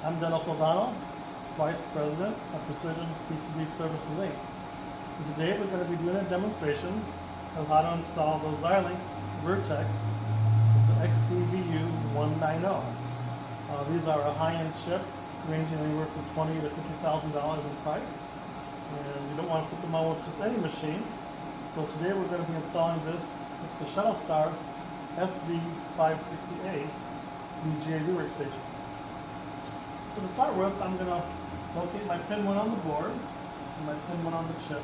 I'm Dennis O'Donnell, Vice President of Precision PCB Services Inc. And today we're going to be doing a demonstration of how to install the Xilinx Vertex. This is the XCVU 190. These are a high-end chip ranging anywhere from $20,000 to $50,000 in price. And you don't want to put them on with just any machine. So today we're going to be installing this with the Shuttlestar SV560A BGA Rework Station. So to start with, I'm going to locate my pin 1 on the board and my pin 1 on the chip.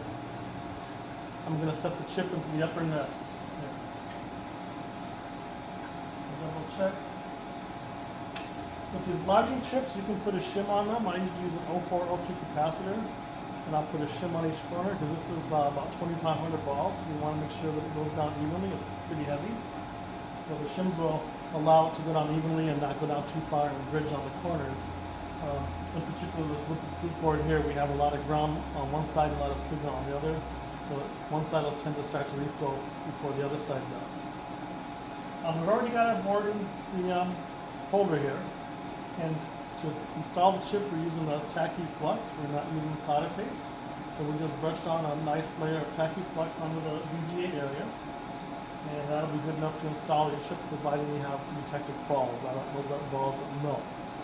I'm going to set the chip into the upper nest. Here. Double check. With these larger chips, you can put a shim on them. I usually use an 0402 capacitor, and I'll put a shim on each corner because this is about 2,500 balls. So you want to make sure that it goes down evenly. It's pretty heavy. So the shims will allow it to go down evenly and not go down too far and bridge on the corners. In particular, with this board here, we have a lot of ground on one side and a lot of signal on the other. So one side will tend to start to reflow before the other side does. We've already got our board in the holder here. And to install the chip, we're using a tacky flux. We're not using solder paste. So we just brushed on a nice layer of tacky flux under the BGA area. And that'll be good enough to install your chips, provided you have protected balls. Those are balls that melt.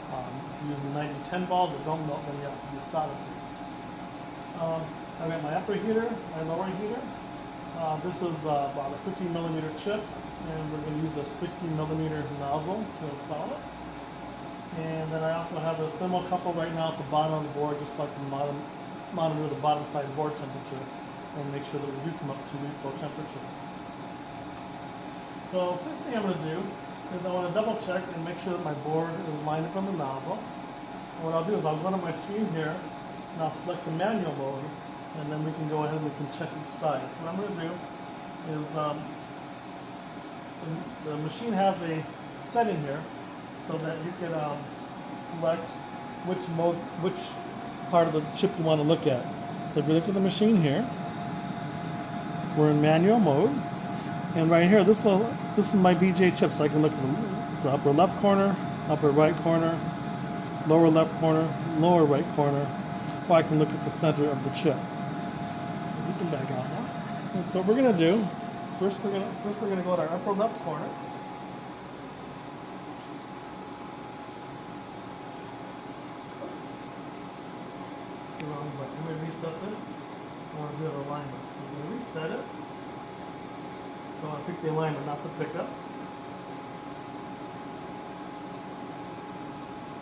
If you're using 90-10 balls that don't melt, then you have to use solder paste. I've got my upper heater, my lower heater. This is about a 50mm chip, and we're going to use a 60mm nozzle to install it. And then I also have a thermocouple right now at the bottom of the board, just so I can monitor the bottom side board temperature and make sure that we do come up to reflow temperature. So first thing I'm going to do is I want to double check and make sure that my board is lined up on the nozzle. And what I'll do is I'll go to my screen here and I'll select the manual mode, and then we can go ahead and we can check each side. So what I'm going to do is the machine has a setting here so that you can select which part of the chip you want to look at. So if you look at the machine here, we're in manual mode. And right here, this is my BGA chip, so I can look at the upper left corner, upper right corner, lower left corner, lower right corner, or I can look at the center of the chip. We can back out now. And so what we're going to do, first we're going to go to our upper left corner. Oops. Wrong button. I'm going to reset this. I want to do an alignment. So I'm going to reset it. I want to pick the alignment, not the pickup.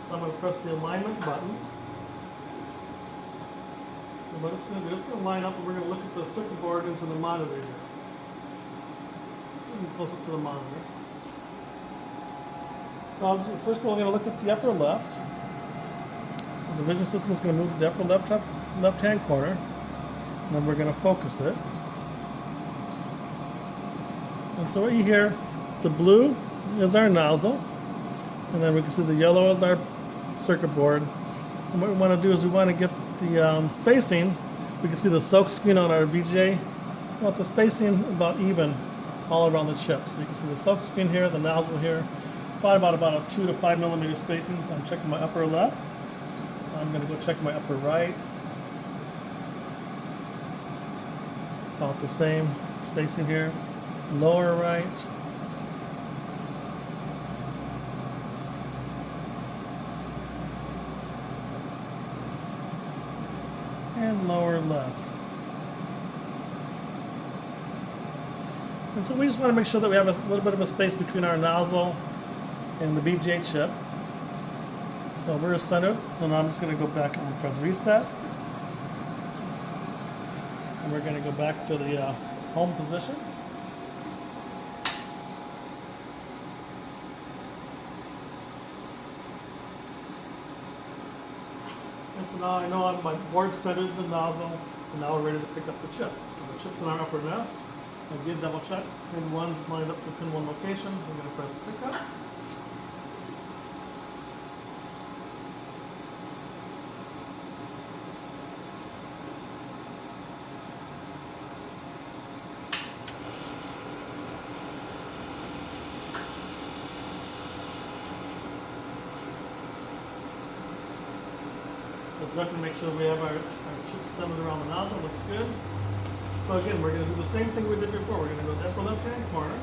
So I'm going to press the alignment button. And what it's going to do, it's going to line up, and we're going to look at the circuit board into the monitor here. Close up to the monitor. First of all, we're going to look at the upper left. So the vision system is going to move to the upper left-hand corner. And then we're going to focus it. And so what you hear, the blue is our nozzle, and then we can see the yellow is our circuit board. And what we want to do is we want to get the spacing. We can see the soak screen on our BGA. We want the spacing about even all around the chip. So you can see the soak screen here, the nozzle here. It's about a 2 to 5mm spacing. So I'm checking my upper left. I'm going to go check my upper right. It's about the same spacing here. Lower right, and lower left. And so we just want to make sure that we have a little bit of a space between our nozzle and the BGA chip. So we're centered. So now I'm just going to go back and press reset. And we're going to go back to the home position. And so now I know my board centered the nozzle, and now we're ready to pick up the chip. So the chip's in our upper nest. Again, double check. Pin 1's lined up to pin 1 location. We're going to press pick up. check to make sure we have our chips centered around the nozzle. Looks good. So again, we're going to do the same thing we did before. We're going to go to the upper left-hand corner.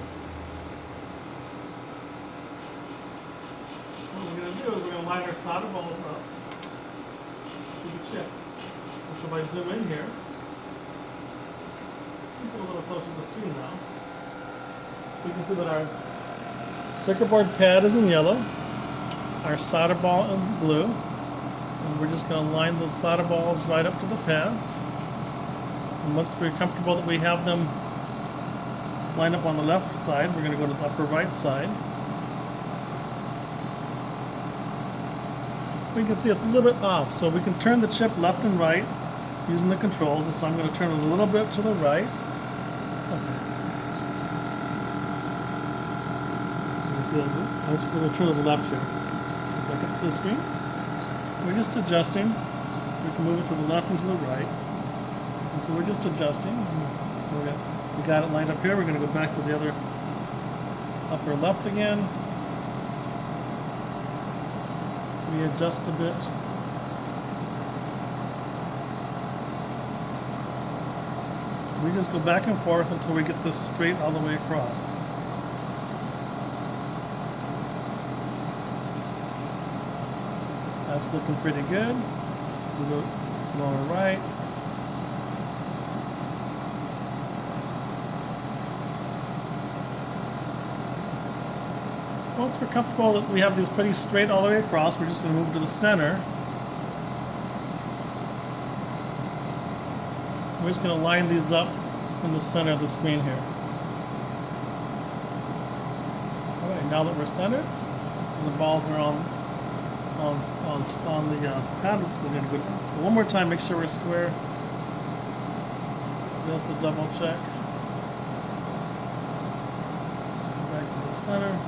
What we're going to do is we're going to line our solder balls up to the chip. And so if I zoom in here, get a little closer to the screen now. We can see that our circuit board pad is in yellow, our solder ball is blue, and we're just going to line those solder balls right up to the pads. And once we're comfortable that we have them lined up on the left side, we're going to go to the upper right side. We can see it's a little bit off, so we can turn the chip left and right using the controls. And so I'm going to turn it a little bit to the right. It's okay. You can see that. I'm just going to turn to the left here. Back up to the screen. We're just adjusting. We can move it to the left and to the right. And so we're just adjusting. So we got it lined up here. We're going to go back to the other upper left again. We adjust a bit. We just go back and forth until we get this straight all the way across. That's looking pretty good. We go lower right. Once we're comfortable that we have these pretty straight all the way across, we're just going to move to the center. We're just going to line these up in the center of the screen here. Alright, now that we're centered, and the balls are on the paddles, we're going to go so one more time, make sure we're square. Just to double check. Back to the center.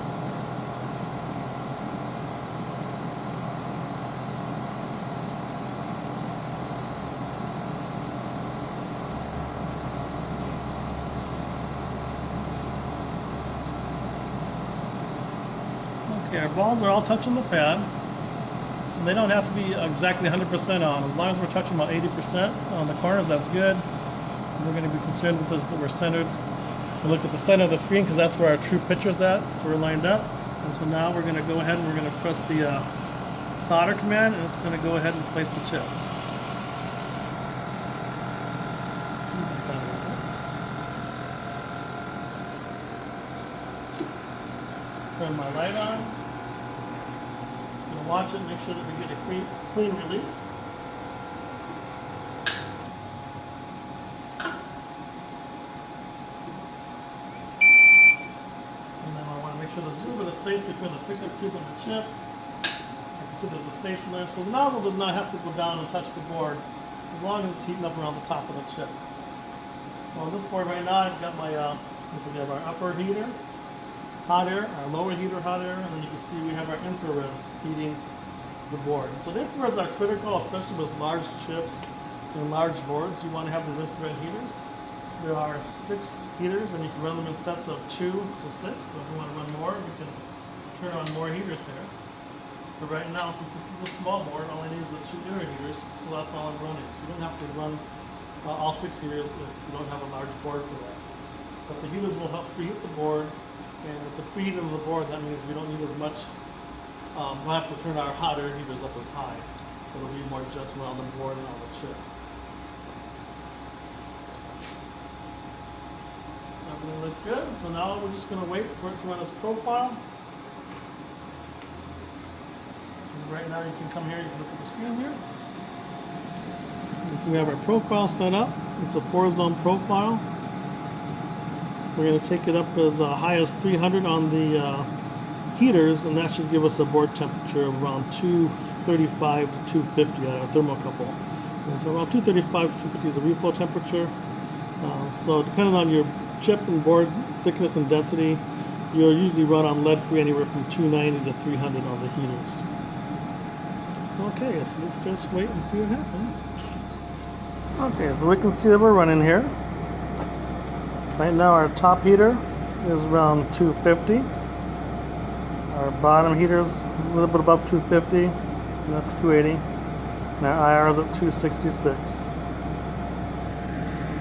Okay, our balls are all touching the pad. And they don't have to be exactly 100% on. As long as we're touching about 80% on the corners, that's good. And we're going to be concerned with this that we're centered. We look at the center of the screen because that's where our true picture's at. So we're lined up. And so now we're going to go ahead and we're going to press the solder command, and it's going to go ahead and place the chip. Turn my light on. Watch it, make sure that we get a clean release. And then I want to make sure there's a little bit of space between the pickup tube and the chip. I can see there's a space in there, so the nozzle does not have to go down and touch the board as long as it's heating up around the top of the chip. So on this board right now, I've got my so we have our upper heater, hot air, our lower heater, hot air, and then you can see we have our infrareds heating the board. So the infrareds are critical, especially with large chips and large boards. You want to have the infrared heaters. There are 6 heaters, and you can run them in sets of 2 to 6. So if you want to run more, we can turn on more heaters here. But right now, since this is a small board, all I need is the 2 air heaters, so that's all I'm running. So you don't have to run all 6 heaters if you don't have a large board for that. But the heaters will help preheat the board. And with the preheating of the board, that means we don't need as much, we'll have to turn our hot air heaters up as high. So there'll be more judgment on the board and on the chip. So everything looks good. So now we're just going to wait for it to run its profile. And right now you can come here, you can look at the screen here. And so we have our profile set up. It's a 4-zone profile. We're going to take it up as high as 300 on the heaters, and that should give us a board temperature of around 235 to 250 at our thermocouple. And so around 235 to 250 is a reflow temperature. So depending on your chip and board thickness and density, you'll usually run on lead-free anywhere from 290 to 300 on the heaters. Okay, so let's just wait and see what happens. Okay, so we can see that we're running here. Right now our top heater is around 250. Our bottom heater is a little bit above 250, and up to 280. and our IR is at 266.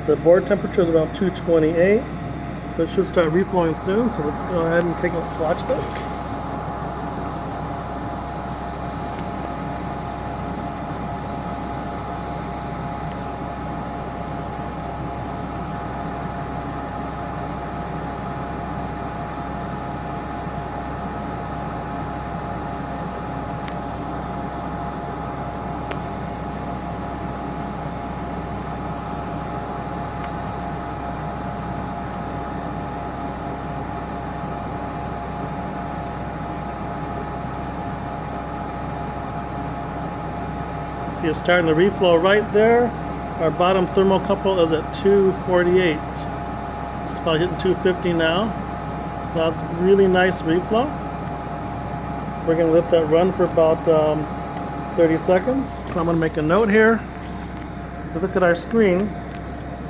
The board temperature is about 228, so it should start reflowing soon. So let's go ahead and watch this. See, it's starting to reflow right there. Our bottom thermocouple is at 248. It's about hitting 250 now. So that's really nice reflow. We're going to let that run for about 30 seconds. So I'm going to make a note here. If you look at our screen,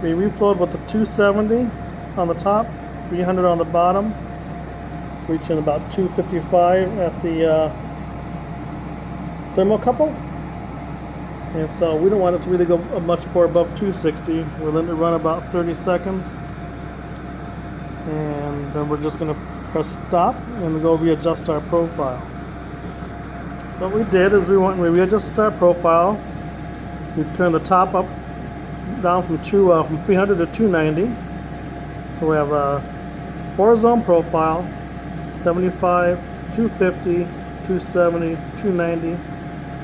we reflowed with the 270 on the top, 300 on the bottom, reaching about 255 at the thermocouple. And so we don't want it to really go much more above 260. We're letting it run about 30 seconds. And then we're just going to press stop and go readjust our profile. So what we did is we readjusted our profile. We turned the top up down from 300 to 290. So we have a 4-zone profile, 75, 250, 270, 290.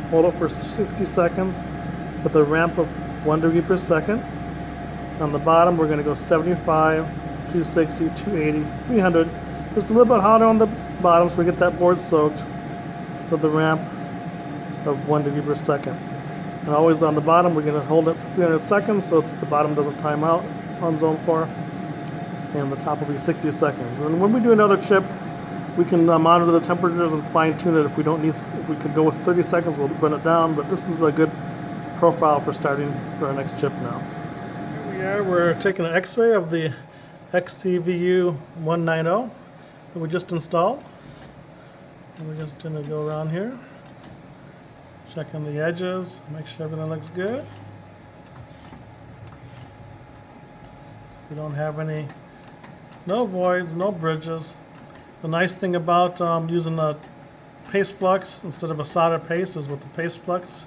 Hold it for 60 seconds with a ramp of 1 degree per second. On the bottom, we're going to go 75, 260, 280, 300. Just a little bit hotter on the bottom so we get that board soaked with the ramp of 1 degree per second. And always on the bottom, we're going to hold it for 300 seconds so the bottom doesn't time out on zone 4. And the top will be 60 seconds. And when we do another chip, we can monitor the temperatures and fine-tune it. If we could go with 30 seconds, we'll run it down. But this is a good profile for starting for our next chip now. Here we are. We're taking an X-ray of the XCVU 190 that we just installed. And we're just going to go around here, checking the edges, make sure everything looks good. So we don't have no voids, no bridges. The nice thing about using a paste flux instead of a solder paste is with the paste flux,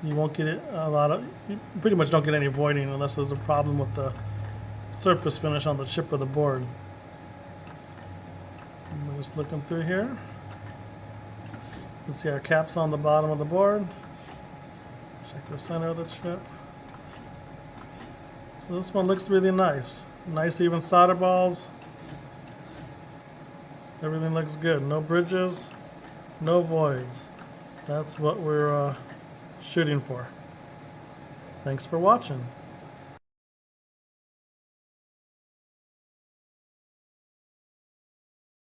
you won't get you pretty much don't get any voiding unless there's a problem with the surface finish on the chip or the board. And we're just looking through here. You can see our caps on the bottom of the board. Check the center of the chip. So this one looks really nice. Nice even solder balls. Everything looks good. No bridges, no voids. That's what we're shooting for. Thanks for watching.